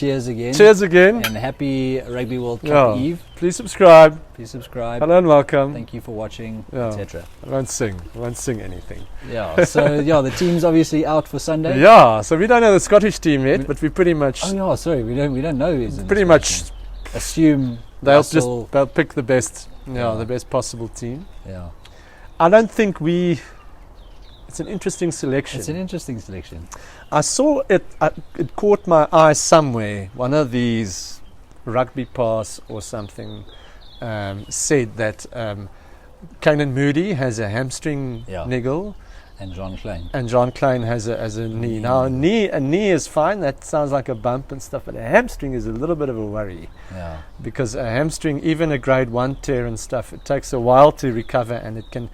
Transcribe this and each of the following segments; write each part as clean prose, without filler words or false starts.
cheers again. Cheers again. And happy Rugby World Cup Eve. Please subscribe. Hello and welcome. Thank you for watching, etc. I won't sing anything. Yeah, so the team's obviously out for Sunday. Yeah, so we don't know the Scottish team yet, but we pretty much... Oh yeah, sorry, we don't know who's in pretty much team. Assume they'll pick the best, the best possible team. Yeah. I don't think it's an interesting selection. It's an interesting selection. I saw it, it caught my eye somewhere. One of these Rugby Pass or something said that Canan Moodie has a hamstring niggle. And John Klein has a knee. Now a knee is fine. That sounds like a bump and stuff, but a hamstring is a little bit of a worry. Yeah. Because a hamstring, even a grade 1 tear and stuff, it takes a while to recover, and it can,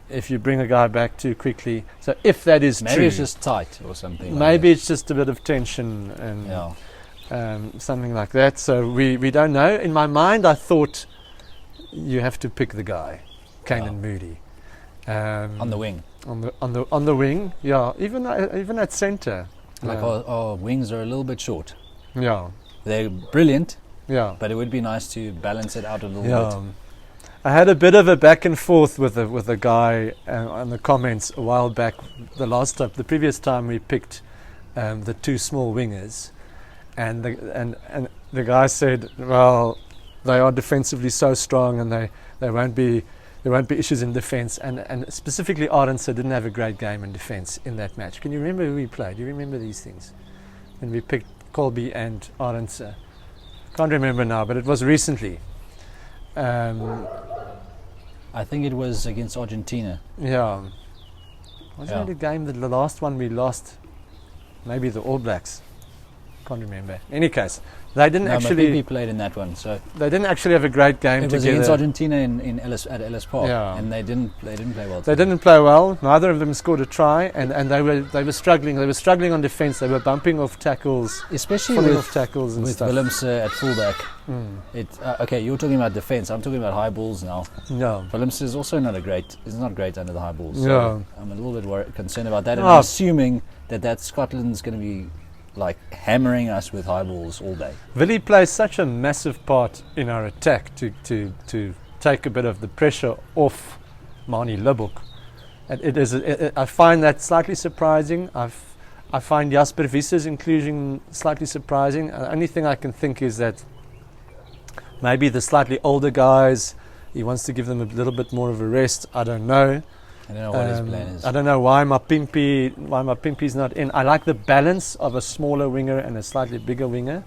if you bring a guy back too quickly. So if that is maybe true, it's just tight or something. Maybe it's just a bit of tension and something like that. So we don't know. In my mind, I thought you have to pick the guy, Canan Moodie. On the wing. On the wing, even at centre. Like our wings are a little bit short. Yeah, they're brilliant. Yeah, but it would be nice to balance it out a little bit. I had a bit of a back and forth with a guy on the comments a while back. The previous time we picked the two small wingers, and the guy said, well, they are defensively so strong, and there won't be issues in defence, and specifically Arendse didn't have a great game in defence in that match. Can you remember who we played? Do you remember these things? When we picked Colby and Arendse. Can't remember now, but it was recently. I think it was against Argentina. Yeah. Wasn't it a game that the last one we lost? Maybe the All Blacks. Can't remember. In any case, they didn't actually. Mapimpi played in that one, so they didn't actually have a great game. It was against Argentina at Ellis Park, and they didn't play well. They didn't play well. Neither of them scored a try, and they were struggling. They were struggling on defence. They were bumping off tackles, especially off tackles and with stuff. Willemse at fullback. Okay, you're talking about defence. I'm talking about high balls now. Yeah, Willemse is also not great under the high balls. So yeah, I'm a little bit concerned about that, and I'm assuming that Scotland's going to be like hammering us with high balls all day. Willie plays such a massive part in our attack to take a bit of the pressure off Mani Libbok. I find that slightly surprising. I find Jasper Visser's inclusion slightly surprising. The only thing I can think is that maybe the slightly older guys, he wants to give them a little bit more of a rest. I don't know. I don't know what his plan is. I don't know why Mapimpi's not in. I like the balance of a smaller winger and a slightly bigger winger,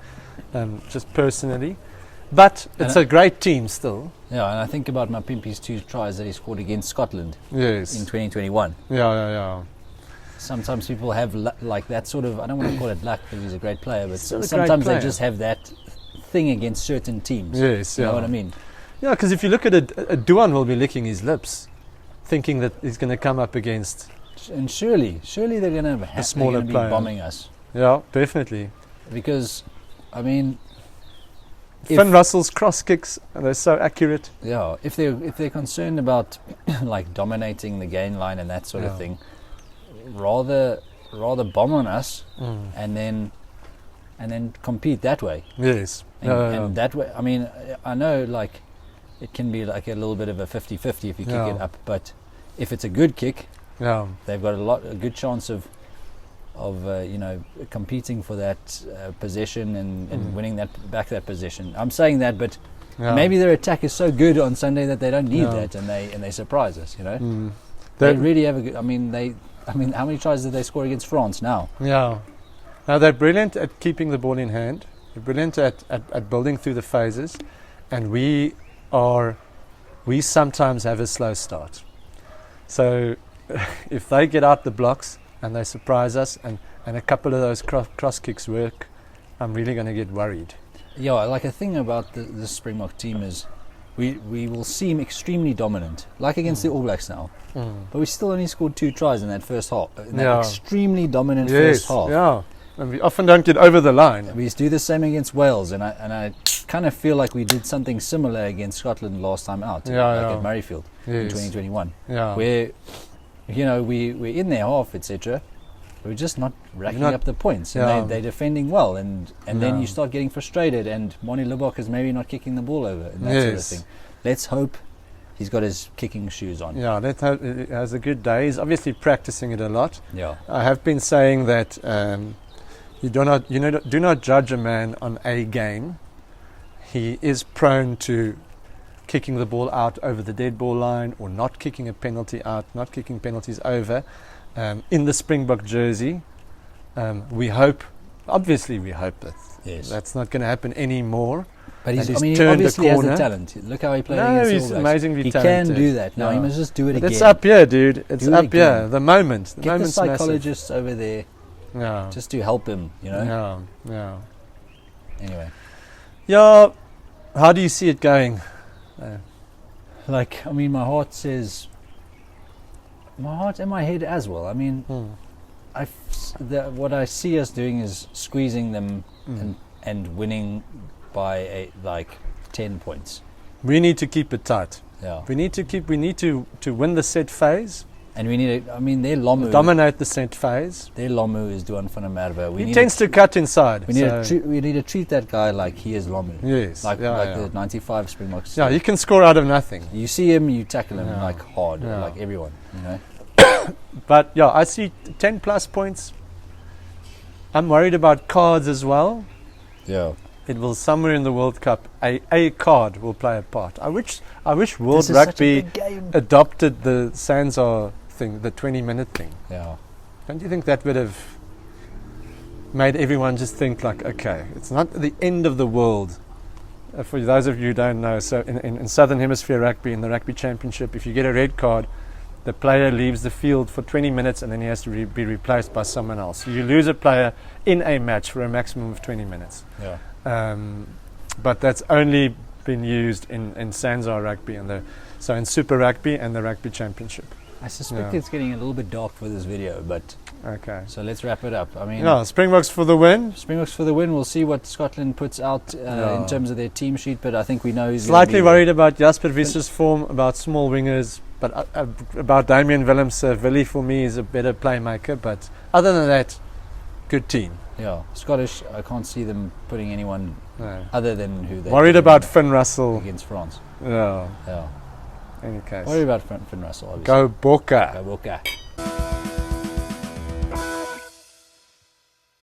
just personally. But it's a great team still. Yeah, and I think about Mapimpi's 2 tries that he scored against Scotland in 2021. Yeah. Sometimes people have like that sort of, I don't want to call it luck because he's a great player, but sometimes they just have that thing against certain teams. Yes, you know what I mean? Yeah, because if you look at it, Duan will be licking his lips, thinking that he's going to come up against, and surely they're going to a smaller player, be bombing us. Yeah, definitely. Because, I mean, Finn Russell's cross kicks, they're so accurate. Yeah, if they're concerned about like dominating the gain line and that sort of thing, rather bomb on us and then compete that way. Yes, and that way. I mean, I know like it can be like a little bit of a 50-50 if you kick it up, but if it's a good kick, they've got a good chance of competing for that possession and winning that possession. I'm saying that, but maybe their attack is so good on Sunday that they don't need that, and they surprise us. They really have a good. I mean, how many tries did they score against France now? Yeah, now they're brilliant at keeping the ball in hand. They're brilliant at building through the phases, and we sometimes have a slow start. So if they get out the blocks and they surprise us, and a couple of those cross kicks work, I'm really going to get worried. Yeah, like a thing about the Springbok team is we will seem extremely dominant, like against the All Blacks now, but we still only scored 2 tries in that first half, in that extremely dominant first half. Yeah, and we often don't get over the line. We do the same against Wales, and I kind of feel like we did something similar against Scotland last time out, at Murrayfield in 2021, where we're in their half, etc., we're just not racking up the points. And Yeah. they're defending well, and then you start getting frustrated, and Moni Lubbock is maybe not kicking the ball over, and that sort of thing. Let's hope he's got his kicking shoes on. Yeah, let's hope he has a good day. He's obviously practicing it a lot. Yeah. I have been saying that you do not judge a man on a game. He is prone to kicking the ball out over the dead ball line, or not kicking a penalty out, not kicking penalties over. In the Springbok jersey, we hope that that's not going to happen anymore. But he turned obviously a has corner. the talent. Look how he played No, against he's All Blacks. amazingly He talented. can do that. Now Yeah. he must just do it But again. it's up here, dude. It's Do it up here. again. The moment. The Get the moment's massive. psychologists over there Yeah. just to help him, you know? Yeah. Anyway. Yeah. How do you see it going? Like, I mean, my heart says... My heart and my head as well. I mean, what I see us doing is squeezing them and winning by 10 points. We need to keep it tight. Yeah. We need to win the set phase. And we need to, I mean, their Lomu... Dominate the set phase. Their Lomu is Duan van der Merwe. He tends to cut inside. We need to treat that guy like he is Lomu. Yes. Like the 95 Springboks. Yeah, he can score out of nothing. You see him, you tackle him Yeah. like hard, Yeah. like everyone, you know? But yeah, I see 10 plus points. I'm worried about cards as well. Yeah. It will, somewhere in the World Cup, a card will play a part. I wish World This is such a Rugby big game. adopted the Sanzar thing, the 20-minute thing. Yeah. Don't you think that would have made everyone just think like, okay, it's not the end of the world. For those of you who don't know, so in Southern Hemisphere Rugby, in the Rugby Championship, if you get a red card, the player leaves the field for 20 minutes and then he has to be replaced by someone else. So you lose a player in a match for a maximum of 20 minutes. Yeah. But that's only been used in Sanzar Rugby, so in Super Rugby and the Rugby Championship. I suspect it's getting a little bit dark for this video, but Okay. so let's wrap it up. I mean, Yeah, Springboks for the win. Springboks for the win. We'll see what Scotland puts out in terms of their team sheet, but I think we know he's Slightly gonna be worried about Jasper Visser's form, about small wingers, but about Damian Willems. Willie for me is a better playmaker, but other than that, good team. Yeah, Scottish. I can't see them putting anyone No. other than who they Worried put about in Finn Russell. against France. Yeah. Yeah, Any case. worried about Finn Russell. Obviously. Go Bokke. Go Bokke.